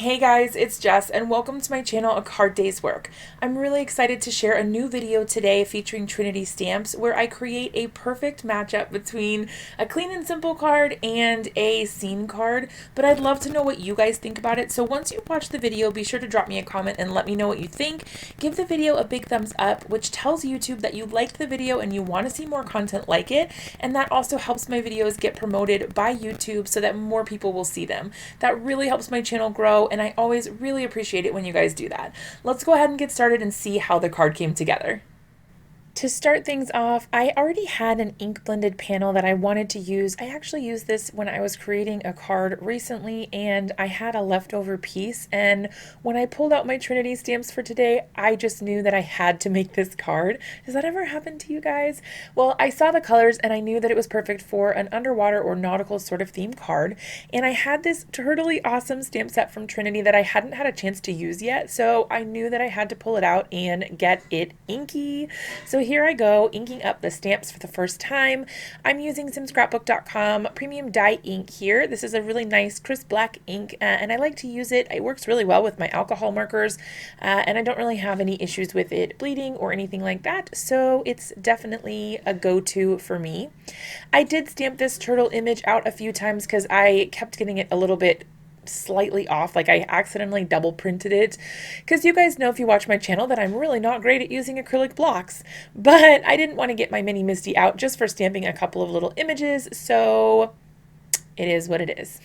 Hey guys, it's Jess and welcome to my channel, A Card Day's Work. I'm really excited to share a new video today featuring Trinity stamps where I create a perfect matchup between a clean and simple card and a scene card, but I'd love to know what you guys think about it. So once you watch the video, be sure to drop me a comment and let me know what you think. Give the video a big thumbs up, which tells YouTube that you liked the video and you want to see more content like it, and that also helps my videos get promoted by YouTube so that more people will see them. That really helps my channel grow, and I always really appreciate it when you guys do that. Let's go ahead and get started and see how the card came together. To start things off, I already had an ink blended panel that I wanted to use. I actually used this when I was creating a card recently and I had a leftover piece, and when I pulled out my Trinity stamps for today, I just knew that I had to make this card. Has that ever happened to you guys? Well, I saw the colors and I knew that it was perfect for an underwater or nautical sort of theme card, and I had this Turtley awesome stamp set from Trinity that I hadn't had a chance to use yet, so I knew that I had to pull it out and get it inky. So here I go, inking up the stamps for the first time. I'm using some scrapbook.com premium dye ink here. This is a really nice crisp black ink, and I like to use it. It works really well with my alcohol markers, and I don't really have any issues with it bleeding or anything like that, so it's definitely a go-to for me. I did stamp this turtle image out a few times because I kept getting it a little bit slightly off, like I accidentally double printed it, because you guys know if you watch my channel that I'm really not great at using acrylic blocks, but I didn't want to get my mini Misty out just for stamping a couple of little images, so it is what it is.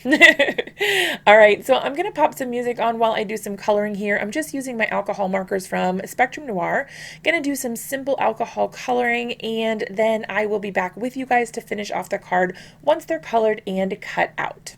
All right, so I'm gonna pop some music on while I do some coloring here. I'm just using my alcohol markers from Spectrum Noir. Gonna do some simple alcohol coloring, and then I will be back with you guys to finish off the card once they're colored and cut out.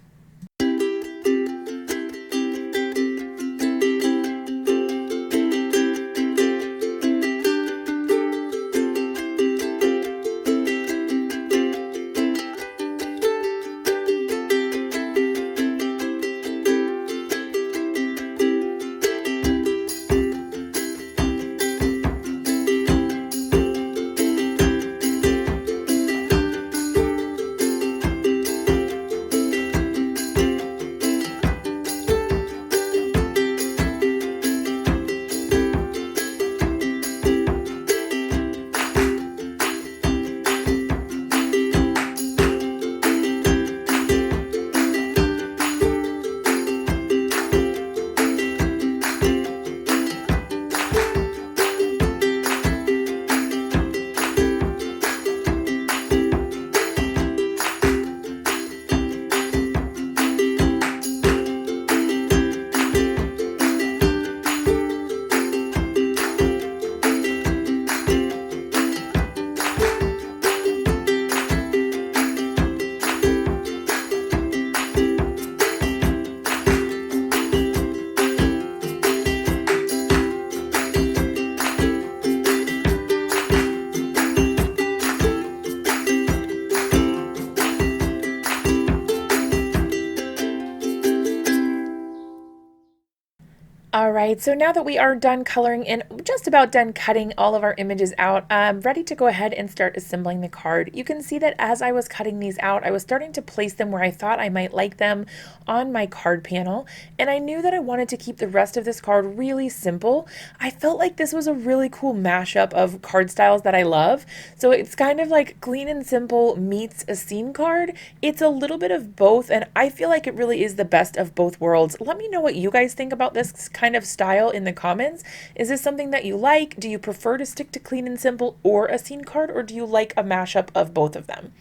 All right, so now that we are done coloring and just about done cutting all of our images out, I'm ready to go ahead and start assembling the card. You can see that as I was cutting these out, I was starting to place them where I thought I might like them on my card panel, and I knew that I wanted to keep the rest of this card really simple. I felt like this was a really cool mashup of card styles that I love. So it's kind of like clean and simple meets a scene card. It's a little bit of both, and I feel like it really is the best of both worlds. Let me know what you guys think about this kind of style in the comments. Is this something that you like? Do you prefer to stick to clean and simple or a scene card, or do you like a mashup of both of them?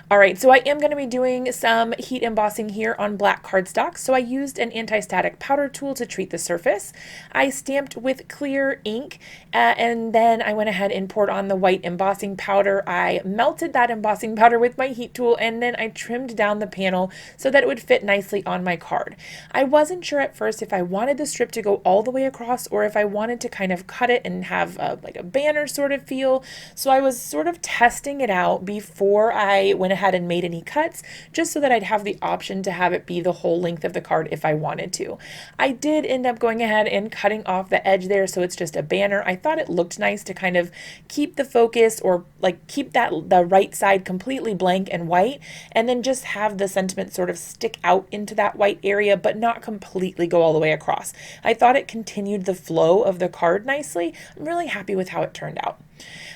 All right, so I am going to be doing some heat embossing here on black cardstock. So I used an anti-static powder tool to treat the surface. I stamped with clear ink, and then I went ahead and poured on the white embossing powder. I melted that embossing powder with my heat tool, and then I trimmed down the panel so that it would fit nicely on my card. I wasn't sure at first if I wanted the strip to go all the way across or if I wanted to kind of cut it and have like a banner sort of feel. So I was sort of testing it out before I went went ahead and made any cuts just so that I'd have the option to have it be the whole length of the card if I wanted to. I did end up going ahead and cutting off the edge there so it's just a banner. I thought it looked nice to kind of keep the focus, or like keep the right side completely blank and white, and then just have the sentiment sort of stick out into that white area but not completely go all the way across. I thought it continued the flow of the card nicely. I'm really happy with how it turned out.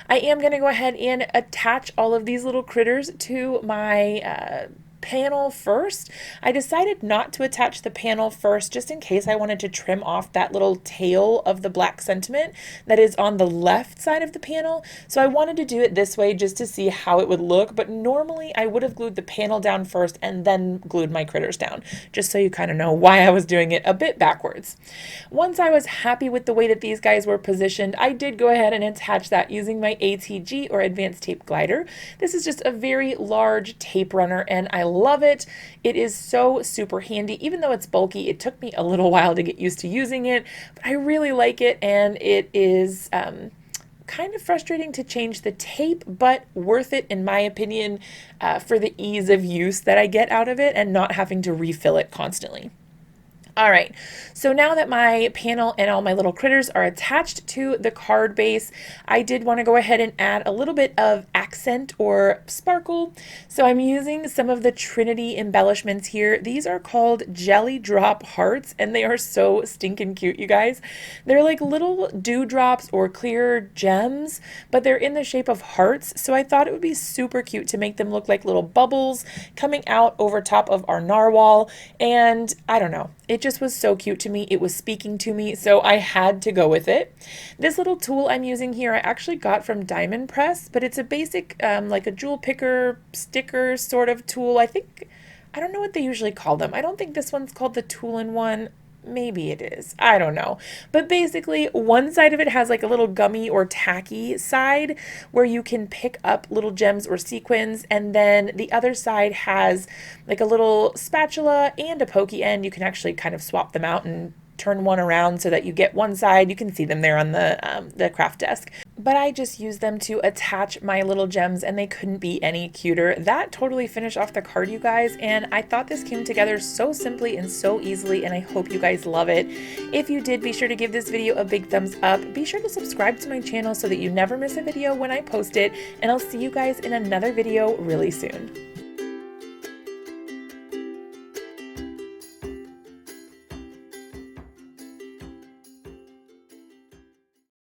I am going to go ahead and attach all of these little critters to my panel first. I decided not to attach the panel first just in case I wanted to trim off that little tail of the black sentiment that is on the left side of the panel. So I wanted to do it this way just to see how it would look, but normally I would have glued the panel down first and then glued my critters down, just so you kind of know why I was doing it a bit backwards. Once I was happy with the way that these guys were positioned, I did go ahead and attach that using my ATG, or Advanced Tape Glider. This is just a very large tape runner and I love it. It is so super handy. Even though it's bulky, it took me a little while to get used to using it, but I really like it, and it is kind of frustrating to change the tape, but worth it in my opinion for the ease of use that I get out of it and not having to refill it constantly. All right, so now that my panel and all my little critters are attached to the card base, I did want to go ahead and add a little bit of accent or sparkle. So I'm using some of the Trinity embellishments here. These are called Jelly Drop Hearts, and they are so stinking cute, you guys. They're like little dewdrops or clear gems, but they're in the shape of hearts. So I thought it would be super cute to make them look like little bubbles coming out over top of our narwhal. And I don't know, it just was so cute to me. It was speaking to me, so I had to go with it. This little tool I'm using here I actually got from Diamond Press, but it's a basic like a jewel picker sticker sort of tool. I don't know what they usually call them. I don't think this one's called the Tool-in-One. Maybe it is. I don't know. But basically, one side of it has like a little gummy or tacky side where you can pick up little gems or sequins, and then the other side has like a little spatula and a pokey end. You can actually kind of swap them out and turn one around so that you get one side. You can see them there on the craft desk. But I just use them to attach my little gems, and they couldn't be any cuter. That totally finished off the card, you guys, and I thought this came together so simply and so easily, and I hope you guys love it. If you did, be sure to give this video a big thumbs up. Be sure to subscribe to my channel so that you never miss a video when I post it, and I'll see you guys in another video really soon.